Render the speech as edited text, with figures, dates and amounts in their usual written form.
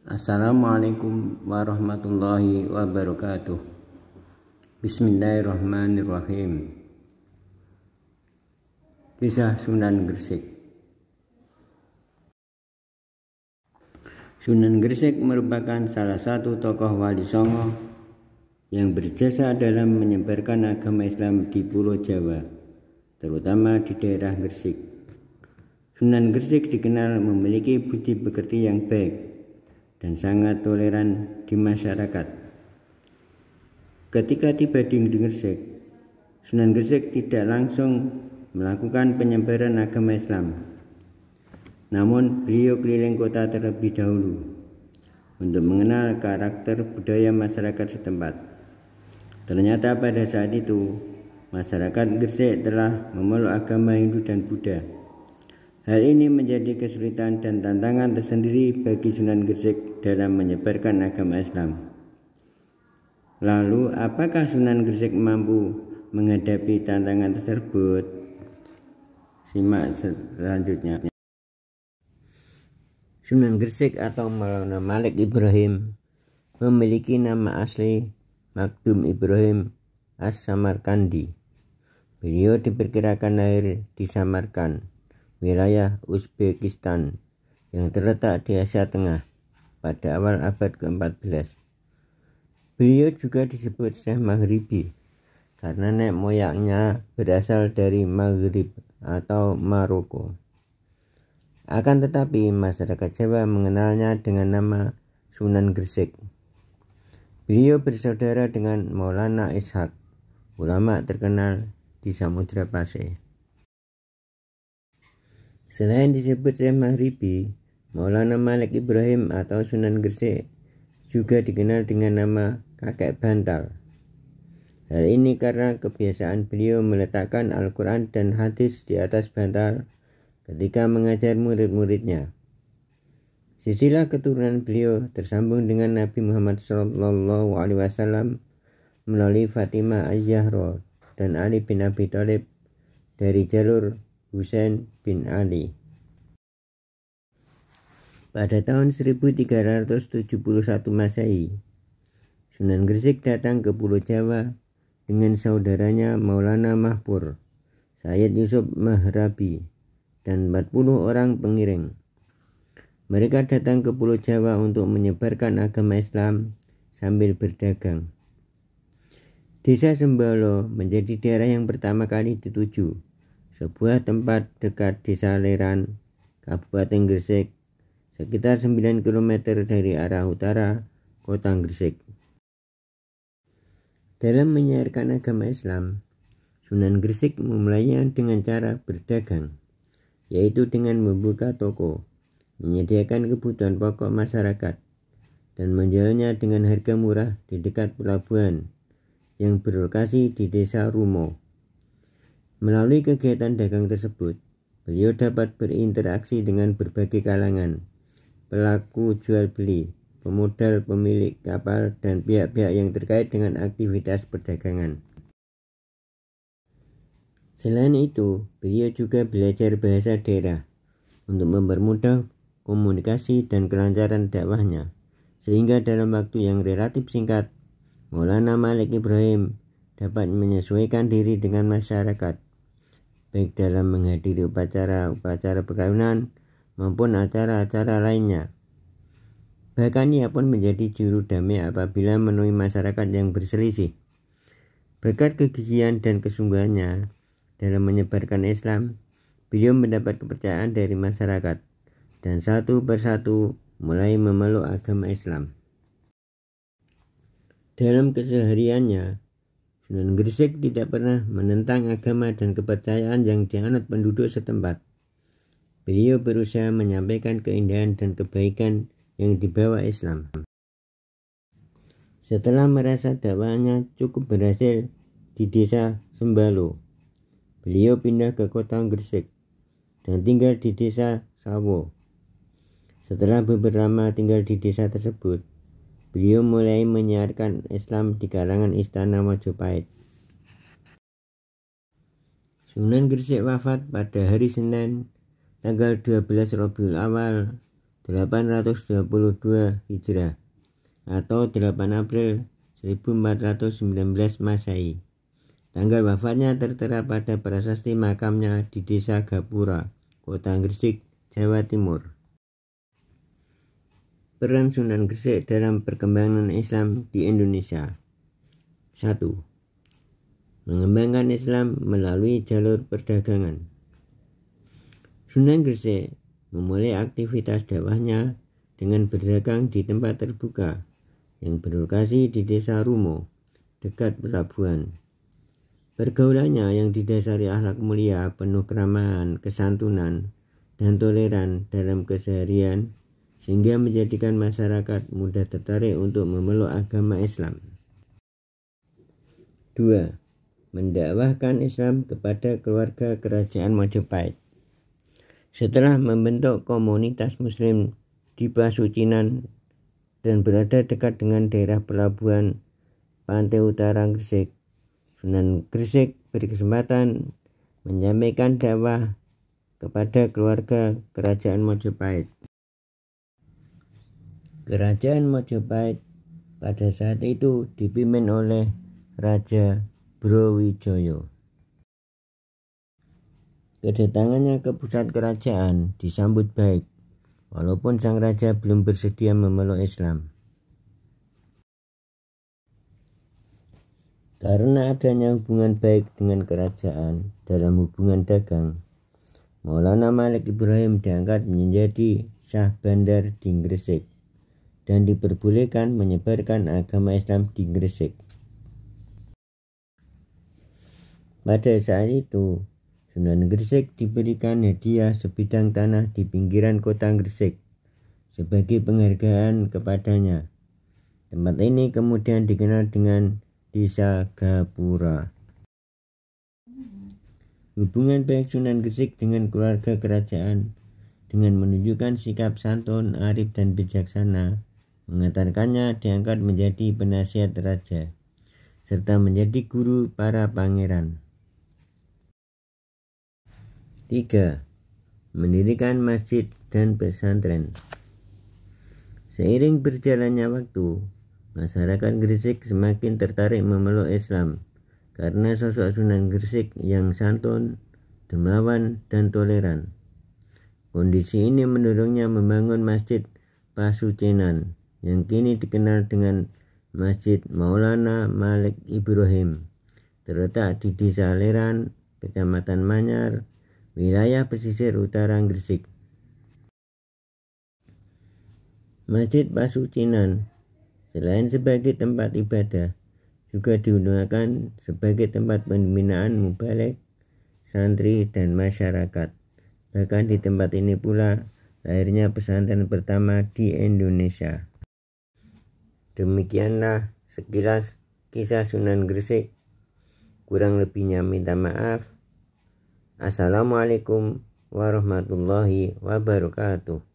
Assalamualaikum warahmatullahi wabarakatuh. Bismillahirrahmanirrahim. Kisah Sunan Gresik. Sunan Gresik merupakan salah satu tokoh Wali Songo yang berjasa dalam menyebarkan agama Islam di Pulau Jawa, terutama di daerah Gresik. Sunan Gresik dikenal memiliki budi pekerti yang baik dan sangat toleran di masyarakat. Ketika tiba di Gresik, Sunan Gresik tidak langsung melakukan penyebaran agama Islam. Namun beliau keliling kota terlebih dahulu untuk mengenal karakter budaya masyarakat setempat. Ternyata pada saat itu, masyarakat Gresik telah memeluk agama Hindu dan Buddha. Hal ini menjadi kesulitan dan tantangan tersendiri bagi Sunan Gresik dalam menyebarkan agama Islam. Lalu, apakah Sunan Gresik mampu menghadapi tantangan tersebut? Simak selanjutnya. Sunan Gresik atau Maulana Malik Ibrahim memiliki nama asli Makdum Ibrahim As-Samarkandi. Beliau diperkirakan lahir di Samarkand, wilayah Uzbekistan yang terletak di Asia Tengah pada awal abad ke-14. Beliau juga disebut Syekh Maghribi karena nenek moyangnya berasal dari Maghrib atau Maroko. Akan tetapi masyarakat Jawa mengenalnya dengan nama Sunan Gresik. Beliau bersaudara dengan Maulana Ishaq, ulama terkenal di Samudra Pasai. Selain disebut Syekh Maghribi, Maulana Malik Ibrahim atau Sunan Gresik juga dikenal dengan nama kakek bantal. Hal ini karena kebiasaan beliau meletakkan Al-Quran dan hadis di atas bantal ketika mengajar murid-muridnya. Silsilah keturunan beliau tersambung dengan Nabi Muhammad SAW melalui Fatimah Az-Zahra dan Ali bin Abi Thalib dari jalur Husain bin Ali. Pada tahun 1371 Masehi, Sunan Gresik datang ke Pulau Jawa dengan saudaranya Maulana Mahpur, Sayyid Yusuf Mahrabi, dan 40 orang pengiring. Mereka datang ke Pulau Jawa untuk menyebarkan agama Islam sambil berdagang. Desa Sembalo menjadi daerah yang pertama kali dituju, sebuah tempat dekat Desa Leran, Kabupaten Gresik, sekitar 9 km dari arah utara kota Gresik. Dalam menyiarkan agama Islam, Sunan Gresik memulainya dengan cara berdagang, yaitu dengan membuka toko, menyediakan kebutuhan pokok masyarakat, dan menjualnya dengan harga murah di dekat pelabuhan yang berlokasi di Desa Rumo. Melalui kegiatan dagang tersebut, beliau dapat berinteraksi dengan berbagai kalangan, pelaku jual beli, pemodal, pemilik kapal, dan pihak-pihak yang terkait dengan aktivitas perdagangan. Selain itu, beliau juga belajar bahasa daerah untuk mempermudah komunikasi dan kelancaran dakwahnya, sehingga dalam waktu yang relatif singkat, Maulana Malik Ibrahim dapat menyesuaikan diri dengan masyarakat, baik dalam menghadiri upacara-upacara perkawinan maupun acara-acara lainnya. Bahkan ia pun menjadi juru damai apabila menemui masyarakat yang berselisih. Berkat kegigihan dan kesungguhannya dalam menyebarkan Islam, beliau mendapat kepercayaan dari masyarakat dan satu persatu mulai memeluk agama Islam. Dalam kesehariannya, Sunan Gresik tidak pernah menentang agama dan kepercayaan yang dianut penduduk setempat. Beliau berusaha menyampaikan keindahan dan kebaikan yang dibawa Islam. Setelah merasa dakwahnya cukup berhasil di Desa Sembalo, beliau pindah ke kota Gresik dan tinggal di Desa Sawo. Setelah beberapa lama tinggal di desa tersebut, beliau mulai menyiarkan Islam di kalangan istana Majapahit. Sunan Gresik wafat pada hari Senin, tanggal 12 Rabiul Awal 822 Hijrah atau 8 April 1419 Masehi. Tanggal wafatnya tertera pada prasasti makamnya di Desa Gapura, Kota Gresik, Jawa Timur. Peran Sunan Gresik dalam perkembangan Islam di Indonesia. 1. Mengembangkan Islam melalui jalur perdagangan. Sunan Gresik memulai aktivitas dakwahnya dengan berdagang di tempat terbuka yang berlokasi di Desa Rumo, dekat pelabuhan. Pergaulannya yang didasari akhlak mulia, penuh keramahan, kesantunan, dan toleran dalam keseharian, sehingga menjadikan masyarakat mudah tertarik untuk memeluk agama Islam. 2. Mendakwahkan Islam kepada keluarga kerajaan Majapahit. Setelah membentuk komunitas Muslim di Pasucinan dan berada dekat dengan daerah pelabuhan pantai utara Gresik, Sunan Gresik berkesempatan menyampaikan dakwah kepada keluarga kerajaan Majapahit. Kerajaan Majapahit pada saat itu dipimpin oleh Raja Brawijaya. Kedatangannya ke pusat kerajaan disambut baik, walaupun sang raja belum bersedia memeluk Islam. Karena adanya hubungan baik dengan kerajaan dalam hubungan dagang, Maulana Malik Ibrahim diangkat menjadi Syah Bandar di Gresik dan diperbolehkan menyebarkan agama Islam di Gresik. Pada saat itu, Sunan Gresik diberikan hadiah sebidang tanah di pinggiran kota Gresik sebagai penghargaan kepadanya. Tempat ini kemudian dikenal dengan Desa Gapura. Hubungan baik Sunan Gresik dengan keluarga kerajaan dengan menunjukkan sikap santun, arif, dan bijaksana mengantarkannya diangkat menjadi penasihat raja serta menjadi guru para pangeran. 3. Mendirikan masjid dan pesantren. Seiring berjalannya waktu, masyarakat Gresik semakin tertarik memeluk Islam karena sosok Sunan Gresik yang santun, dermawan, dan toleran. Kondisi ini mendorongnya membangun Masjid Pasucinan yang kini dikenal dengan Masjid Maulana Malik Ibrahim, terletak di Desa Leran, Kecamatan Manyar, wilayah pesisir utara Gresik. Masjid Pasucinan selain sebagai tempat ibadah, juga digunakan sebagai tempat pembinaan mubalek, santri, dan masyarakat. Bahkan di tempat ini pula lahirnya pesantren pertama di Indonesia. Demikianlah sekilas kisah Sunan Gresik. Kurang lebihnya minta maaf. Assalamualaikum warahmatullahi wabarakatuh.